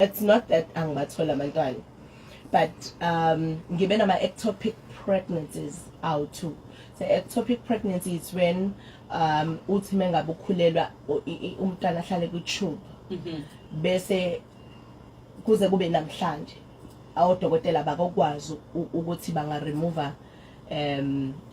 It's not that angibathola abantwana, but ngibe nama ectopic pregnancies out too. So ectopic pregnancy is when uthi mengabe ukhulelwa umntwana ahlale ku tube bese kuze kube namhlanje awodokotela bakokwazi ukuthi banga remove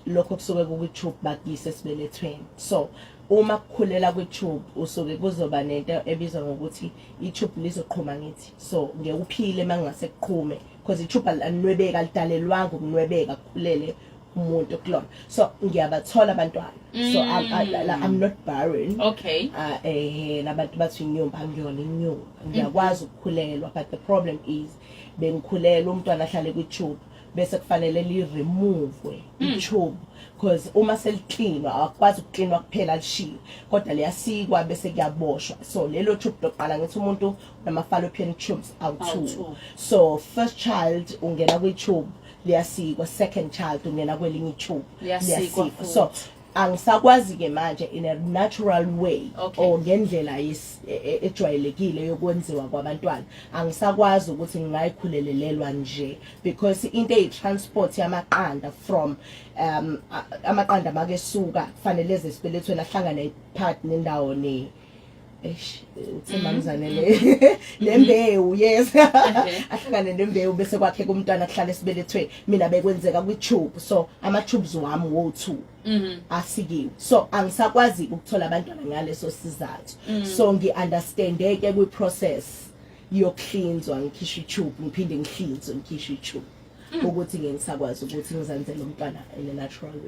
lokho kusuke ku tube bakuyise esibelethweni. So uma kukhulela kwi tube usuke kuzoba nento ebizwa ngokuthi I tube lizoqhuma ngithi, so ngeke uphile mangase kuqhume because I tube anwebeka lidalelwanga ukunwebeka kukhulele umuntu kulona. So ngiyabathola abantwana, so I'm not barren. Okay. Nabantu bathi inyumba ngiyona inyumba ngiyakwazi ukukhulelwa, but the problem is bengikhulela umntwana ahlale kwi tube bese kufanele li remove I tube because uma selicleanwa akwazi ukucleanwa kuphela lishiwe kodwa liyasikwa bese kuyaboshwa. So lelo tube loqala ngithi umuntu nama fallopian tubes awu2. So first child ungena kwi tube liyasikwa, second child ungena kwelinye tube liyasikwa. So angisakwazi ke manje in a natural way or ngendlela ejwayelekile yokwenziwa kwabantwana angisakwazi ukuthi ngingayikhulelelelwa nje because into eyitransport yamaqanda from amaqanda make suka kufanele eze sibelethweni ahlangane part nendawo ne utsemamzane lembewu yes ahlangane nembewu bese kwakhe kumntwana kuhlala esibelethweni mina bekwenzeka kwi tube. So ama tubes wami wo2 asikiwe, so angisakwazi ukuthola abantwana ngaleso sizathu. So ngiunderstandeke kwi process yokuhlinzwa ngikhishwa tube ngiphinde ngihlinzwe ngikhishwa tube ukuthi ngisakwazi ukuthi ngizenzele umntwana in a natural way.